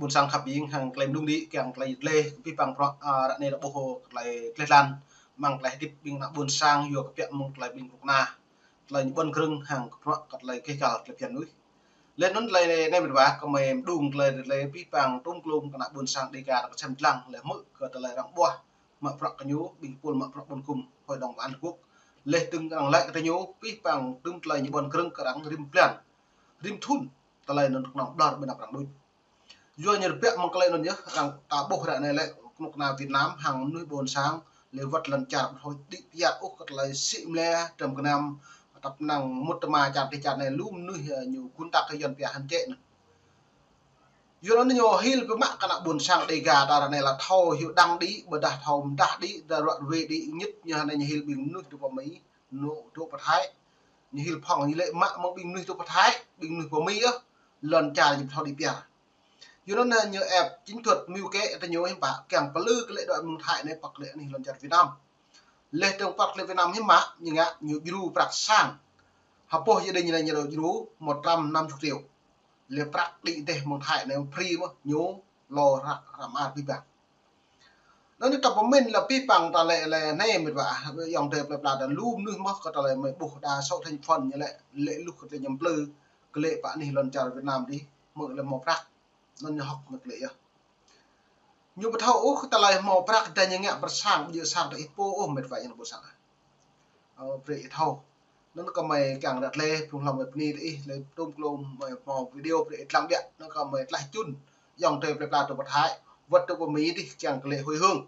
buồn sang khắp ying hàng claim đúng đi càng claim lê vi bằng pro đã này là bộ hồ lại lan mang lại tiếp bình đã buồn sang vừa cái chuyện một lại bình cục na lại buồn krưng hàng pro lại cái cả lại chuyện núi lên nó lại này mình bảo có mày đùng lại vi bằng tung lum cái buồn sang đi cả xem lăng lại mức cái lại rong bua mà pro cái nhú bình buồn mà pro buồn cùng hội đồng an quốc lên từng rằng lại cái nhú vi bằng tung lại những buồn krưng cái rim plan rim thun cái lại nó nòng đòn bên đằng đuôi do nhật bẹ mong cái nó nhớ rằng ta bộ ra này lại một nào Việt Nam hàng nuôi bồn sáng lấy vật lần chạm thôi định giặt úc lại xịm le trầm cái nam tập năng một mà chạm thì chạm này lum nuôi nhiều cuốn tạc cái dân bẹ hành trệ do nó nhiều hil với mạng cái nào bồn sáng đầy gà ta này là thâu hiệu đăng đi bờ đạt thâu đã đi ra đoạn về đi nhất như này như hil bình nuôi từ vào mấy nụ chỗ bát thái như hil phong như lệ mạng mong bình nuôi chỗ bát thái bình nuôi của mỹ á lần chạm thì thâu đi bẹ dù nó như ép chính thuật mưu kế ta nhớ em bảo càng có lư cái lệ đoạn mông thải này bạc lệ này lần chặt Việt Nam lệ trong bạc lệ Việt Nam hiếm mã như ngã như biru bạc sang học bộ gia đình này như là biru 150 triệu lệ bạc định để mông thải này free mà nhớ lo làm ăn bị bạc nó như tập của mình là pi bằng ta lệ là này mình bảo dòng đẹp là lùm nước mất có là mình buộc đa số thành phần như lệ lúc cái nhầm lư cái lệ bạn này lần chặt Việt Nam đi mở là một bạc nên học một lệ nhưng mà thâu ta lại màu bạc tại những ngã bạc sang bây giờ sang tại ipo mệt vậy nó bớt sang vậy thâu nó có mày càng đặt lê cùng lòng mệt ni đi lấy tôm lôm màu video để làm điện nó có mày lại chun dòng trời đẹp là tụi bát thái vật tụi mỹ đi càng lệ hồi hương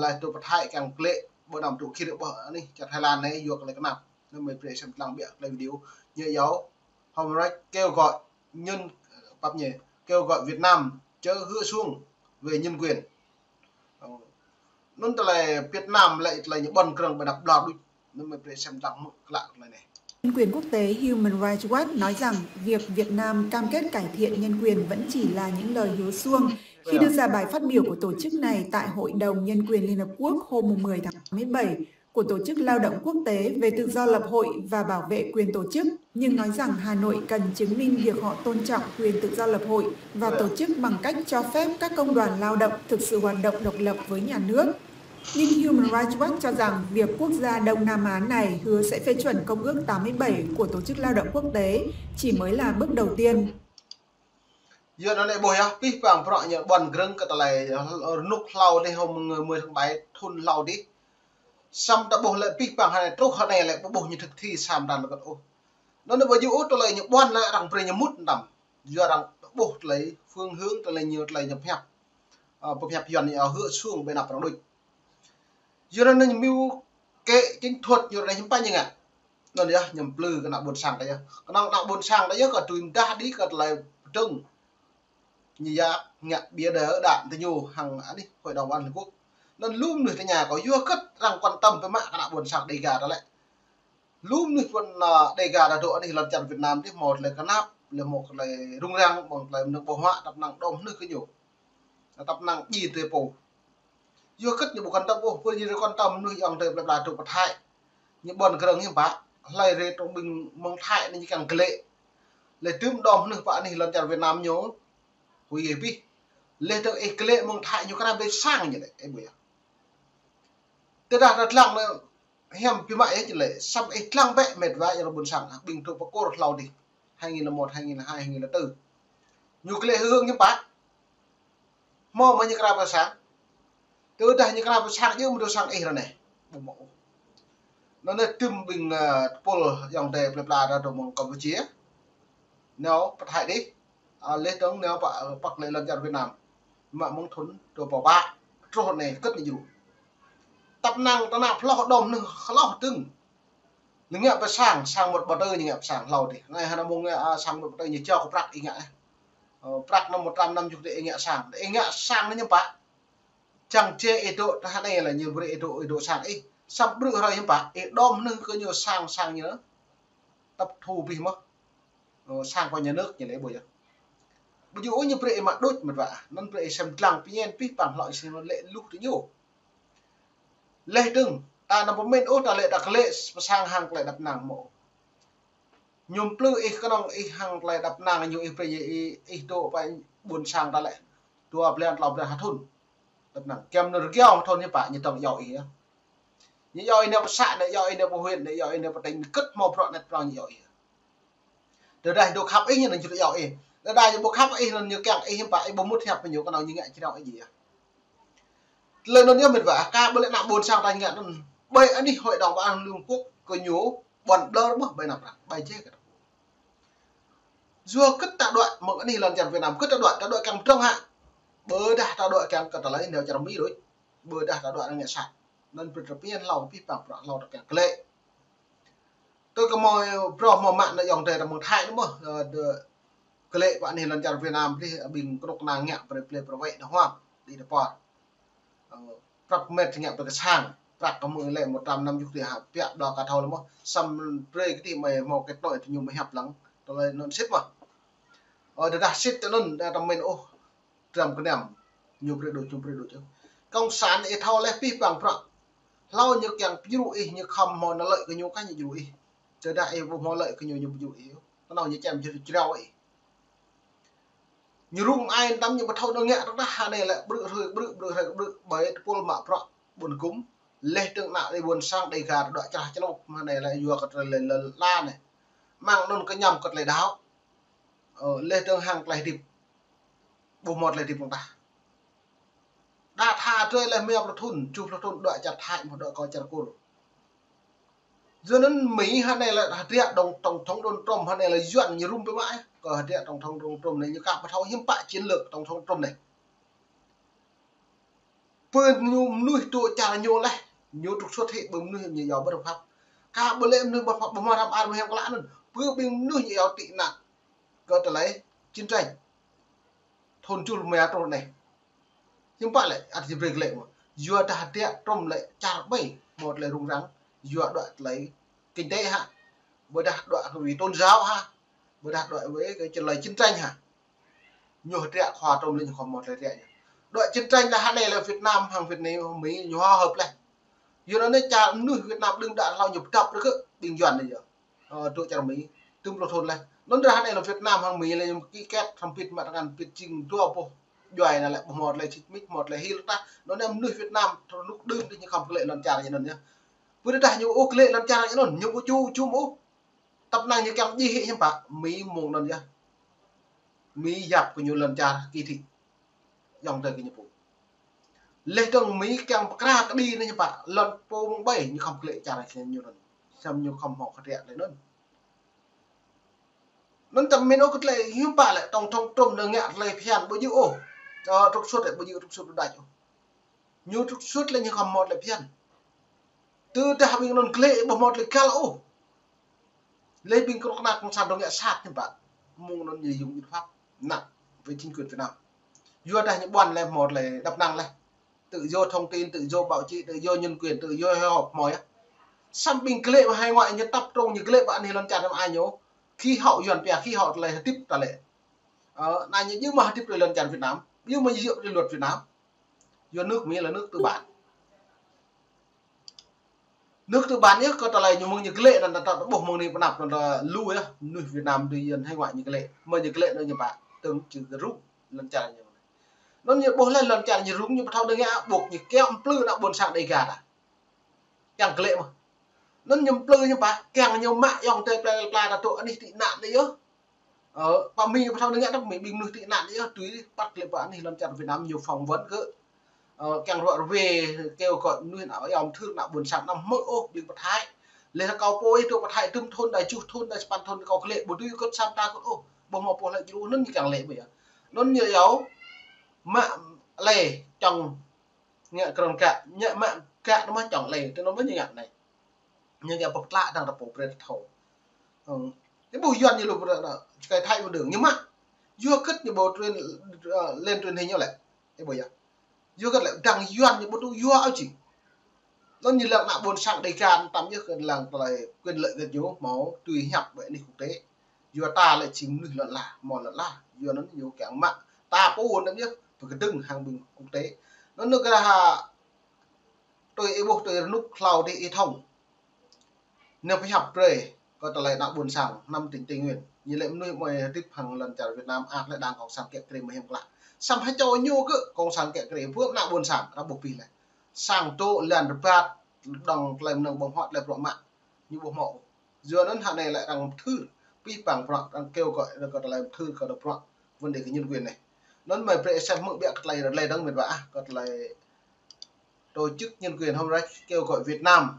lại tụi bát thái càng lệ bộ nằm tụi khi được bỏ đi chặt Thái Lan này vừa lại cái nào nên mày để xem làm điện lấy video như giáo hôm nay kêu gọi nhân bắp nhỉ kêu gọi Việt Nam chớ hứa xuống về nhân quyền nó là Việt Nam lại là những bần cường và đập lọt nên mình phải xem đọc lại này. Nhân quyền quốc tế Human Rights Watch nói rằng việc Việt Nam cam kết cải thiện nhân quyền vẫn chỉ là những lời hứa suông khi đưa ra bài phát biểu của tổ chức này tại Hội đồng Nhân quyền Liên Hợp Quốc hôm 10 tháng 17 của Tổ chức Lao động Quốc tế về tự do lập hội và bảo vệ quyền tổ chức, nhưng nói rằng Hà Nội cần chứng minh việc họ tôn trọng quyền tự do lập hội và tổ chức bằng cách cho phép các công đoàn lao động thực sự hoạt động độc lập với nhà nước. Nhưng Human Rights Watch cho rằng việc quốc gia Đông Nam Á này hứa sẽ phê chuẩn Công ước 87 của Tổ chức Lao động Quốc tế chỉ mới là bước đầu tiên. Giờ nó lại bồi á, pi bằng pro nhận bần grưng cái lại nút lau đây hôm 10 tháng 7 thun lau đi. Xong đã bổ lại pi bằng này tốt hơn này lại bổ như thực thi sam đàn là ô. Nó bao nhiêu tôi lại những quan lại rằng pre mút nằm. Giờ rằng bổ lấy phương hướng tôi lại nhiều lại nhập hẹp. Bộ hẹp dần ở hựa xuống bên nạp rằng đôi. Giờ nó mưu kệ chính thuật như này chúng ta như ngạ. Nó nhớ nhầm plư cái nào buồn sang đấy. Cái nào buồn sang đấy có tùy ta đi cái lại trưng. Như vậy ngạ bia đỡ đạn thì nhiều hàng đi Hội đồng An Quốc nên luôn người tại nhà có vua cất rằng quan tâm với mạng cái nào buồn sạc đầy gà đó lại luôn người quân đầy gà là độ thì lần chặn Việt Nam thì một là cái nắp là một là rung rang một là nước bầu họa tập nặng đông nước cái nhiều tập nặng gì từ bầu vua cất như một quan tâm ô vừa như quan tâm nuôi dòng từ là trụ bát hại những bọn cái như bạn lại về trong bình mong thại nên như càng lệ lại tươm đom nước bạn thì lần chặn Việt Nam nhớ hủy bi lên tới cái lệ mong thại như cái nào bên sang như vậy em biết thế đặt lăng là hem cái mãi ấy chỉ lệ xong ấy lăng vẽ mệt vãi là buồn sang bình thường có cô được lâu đi 2001 2002 2004 nhiều cái lệ hương như bác mò mà như cái nào sáng từ đây như cái nào sáng như một đồ sáng ấy rồi này bộ mẫu nó là tươm bình pol dòng đề là ra đồ mong Campuchia nếu bắt hại đi lên tới nếu bạn bắt lại lần chặn Việt Nam mà mong thốn đồ bỏ ba rồi này cất nhiều tập năng ta nạp lo đồng nữa lo từng những nghe phải sang một bờ tơi như nghe sang lâu thì ngày hai năm mông sang một bờ tơi như treo có bạc ý ngã bạc năm 150 để nghe sang nó như bạn chẳng chê độ hai này là nhiều bữa độ sang ấy xong bữa rồi như bạn đom nữa có nhiều sang nhớ tập thù vì mất sang qua nhà nước như thế bây giờ như bữa mà đốt một vả nó bữa xem lăng pien pít bằng loại xem lệ lúc thứ nhiều lệ đừng ta nằm một bên ô ta lệ đặt lệ sang hàng lại đập nàng mộ nhôm plư cái nòng hàng lại đập nàng nhiều ít độ phải buồn sang ta lại tua plan lọc ra hạt thun tập nặng kem nó keo thôn như bạn như tầng giỏi như giỏi nếu sạn này giỏi nếu huyện này giỏi nếu đánh cất màu prọn này prọn giỏi từ đây đồ khắp ấy như là chữ giỏi từ đây bộ khắp ấy là như kẹo ấy hiện tại bố mút hẹp với nhiều cái nào như ngại chứ đâu ấy gì lên nó nhớ mệt vả ca bữa lại nặng buồn sang tay ngạn nó bây anh đi hội đồng ban Liên Quốc có nhố bọn đơ đúng không bây nào bài chết cái dưa cất tạo đoạn một cái này lần chàng Việt Nam cất tạo đoạn càng trong hạ bơ đã tạo đoạn càng cần lấy nếu chàng Mỹ đối bơ đã tạo đoạn là nghệ sạch nên việc tập nhiên lòng phi phạm đoạn lòng càng lệ tôi có mồi pro mò mạng là dòng đề là một hai đúng không cái lệ bạn này lần chàng Việt Nam thì bình có độc nàng nhẹ và play pro vậy đó hoa đi được qua prak mệt thì nhẹ về cái sang prak có 10 lệ 150 thì hạ tiệm đo cả thầu lắm không xăm rê cái thì mày một cái tội thì nhiều mày hẹp lắm tôi nó xếp mà để đặt xếp cho nó trong mình ô trầm cái nệm nhiều cái đồ chung cái đồ chứ công sản để thao lấy phi bằng prak lau như càng ví ý như không mà nó lợi cái nhiều cái như ví ý từ đại vô mà lợi cái nhiều ví ý nó nào như chém chưa treo ấy như rung ai tắm nhưng mà thâu nó nhẹ nó hà này lại bự bởi pol mạ pro buồn cúng lê tượng nạo đây buồn sang đầy gà đoạn cho nó mà này lại vừa cật lên la này mang non cái nhầm cật lại đáo lê tượng hàng lại điệp bộ một lại điệp của ta đa tha chơi lại mèo thun chụp thun đoạn chặt hại một đoạn coi chặt cô giờ nên Mỹ hà này là hạt địa đồng tổng thống Donald Trump hà này là dọn như rung với mãi còn hạt địa tổng thống Donald Trump này như cả một thao hiếm bại chiến lược tổng thống Trump này phương nuôi tụi chả nhiều này nhiều trục xuất hiện bấm nuôi nhiều giàu bất hợp pháp cả bữa lễ nuôi bất pháp bấm làm ăn heo có lã nữa vừa bên nuôi nhiều tị nạn cơ trở lấy chiến tranh thôn chu mè trộn này nhưng bạn lại ăn gì lệ mà vừa hạt địa Trump lại chả bảy một lại rung rắn vừa đoạn lấy kinh tế ha vừa đạt đoạn vì tôn giáo ha vừa đạt đoạn với cái lời chiến tranh ha nhiều hạt địa hòa trong lên khoảng một hạt địa đoạn chiến tranh là này là Việt Nam hàng Việt Nam Mỹ nhiều hòa hợp này giờ nó nói cha nuôi Việt Nam đừng đã lao nhập tập được bình chuẩn này giờ tụi cha Mỹ tương lo thôn này nó ra này là Việt Nam hàng Mỹ là cái kết thằng Việt mà đang Việt trình tua po doài là lại một là chích mít một là hi ta nó đem nuôi Việt Nam lúc đương thì như không lệ lần cha như này nhá vừa đã nhiều ô lệ lần cha như nó nhiều chu chu mũ tập này như kém gì hiện bạc Mỹ một lần nhá Mỹ dập của nhiều lần cha kỳ thị dòng thời cái nhiệm vụ lệ trường Mỹ càng ra cái đi này bạn lần po bảy như không lệ trả lại nhiều lần xem nhiều không họ phát hiện đấy nữa nó tầm mình nó cứ lệ hiếm bạn lại trong trồng nó ngẹt lệ phèn bao nhiêu ô trục xuất lại bao nhiêu trục xuất đại nhiều trục xuất lên như không một lệ phèn từ đã mình non lệ một một lệ cao ô lệ bình có nặng con sàn đồng ngẹt sát như bạn mong nó nhiều dùng biện pháp nặng với chính quyền Việt Nam vừa đây những bọn là một là đập năng này tự do thông tin tự do báo chí tự do nhân quyền tự do họp mỏi xăm bình cái lệ mà hai ngoại như tập trung như cái lệ bạn thì lần chặt làm ai nhớ khi họ dọn về khi họ lại tiếp trả lệ này nhưng mà tiếp rồi lần chặt Việt Nam nhưng mà dựa trên luật Việt Nam do nước Mỹ là nước tư bản nhất có trả lời như cái lệ là bộ môn này nạp là lui á nuôi Việt Nam tuy nhiên hai ngoại như cái lệ mà như cái lệ nó như bạn tương trừ rút lần chặt nhiều nó như bố lên lần chặt như rúng như thao đơn ngã buộc như keo plư đã buồn sạc đầy gà à càng cái lệ mà nó nhầm plư như bà càng nhiều mạng dòng tê là tụi anh đi tị nạn đấy á và mình thao đơn ngã nó mình bình nuôi tị nạn đấy á túi bắt lệ bạn thì lần chặt Việt Nam nhiều phòng vấn cơ càng gọi về kêu gọi nuôi nào dòng thương nào buồn sạc nằm mơ ô bị bật hai lên là cầu pôi tụi bật hai tương thôn đại chu thôn đại span thôn cầu lệ bố tuy có sam ta có ô bông mọc lại chú nó như càng lệ bây giờ nó như yếu mạ lề chồng nhẹ còn cả nhẹ mạ cả nó mới chồng lề nó mới như ngạn này nhưng cái bọc lạ đang là bộ bệt thầu cái bộ duyên như lúc đó cái thay một đường nhưng mà vua cất như bộ truyền lên truyền hình như lại cái bộ giờ vua cất lại đang duyên như bộ vua áo chỉ nó như là nạo buồn sẵn đầy can tắm như là quyền lợi gần nhau máu tùy hẹp vậy đi quốc tế vua ta lại chính lực luận là mòn luận là vua nó nhiều cái mạng ta có buồn lắm nhá và cái từng hàng bình quốc tế nó nước là tôi buộc tôi lúc cloud đi thông nếu phải học rồi có trả lại đạo buồn sảng năm tỉnh Tây Nguyên như lệ nuôi mọi tiếp hàng lần trả Việt Nam lại đang học sang kiện kềm mà hiểm lại sampai cho nyu ke kong sang ke kre phuak na bon sam ra bo pi le sang to lan pat dong lem nang bong hot le pro ma như bộ mộ giờ nó hạ này lại đang thư pi bằng pro đang kêu gọi là gọi là thư gọi là pro vấn đề cái nhân quyền này nó mời pre xem mượn bịa cái này là đang miền vã gọi là tổ chức nhân quyền hôm nay kêu gọi Việt Nam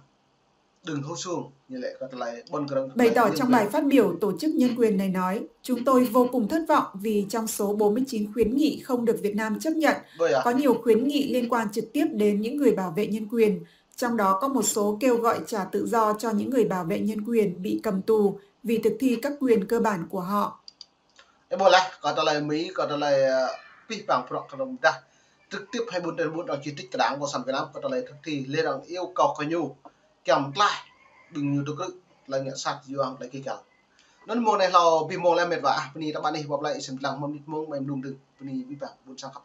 đừng hô xuông như lệ gọi là bon grong. Bày tỏ trong bài phát biểu, tổ chức nhân quyền này nói, chúng tôi vô cùng thất vọng vì trong số 49 khuyến nghị không được Việt Nam chấp nhận, có nhiều khuyến nghị liên quan trực tiếp đến những người bảo vệ nhân quyền. Trong đó có một số kêu gọi trả tự do cho những người bảo vệ nhân quyền bị cầm tù vì thực thi các quyền cơ bản của họ. Ebola, gọi là Mỹ, gọi là pi bằng pro cầm ta trực tiếp hay buôn tiền buôn ở chỉ trích đảng của sản Việt Nam gọi là thực thi lên rằng yêu cầu cái nhu kèm lại đừng như tôi là nhận sát dương lại kia cả. Nên mùa này là vì mùa này mệt vả, bây giờ bạn đi học lại xem lăng mâm nít mông mà em đùng đừng, bây giờ bị bạn buôn sang khắp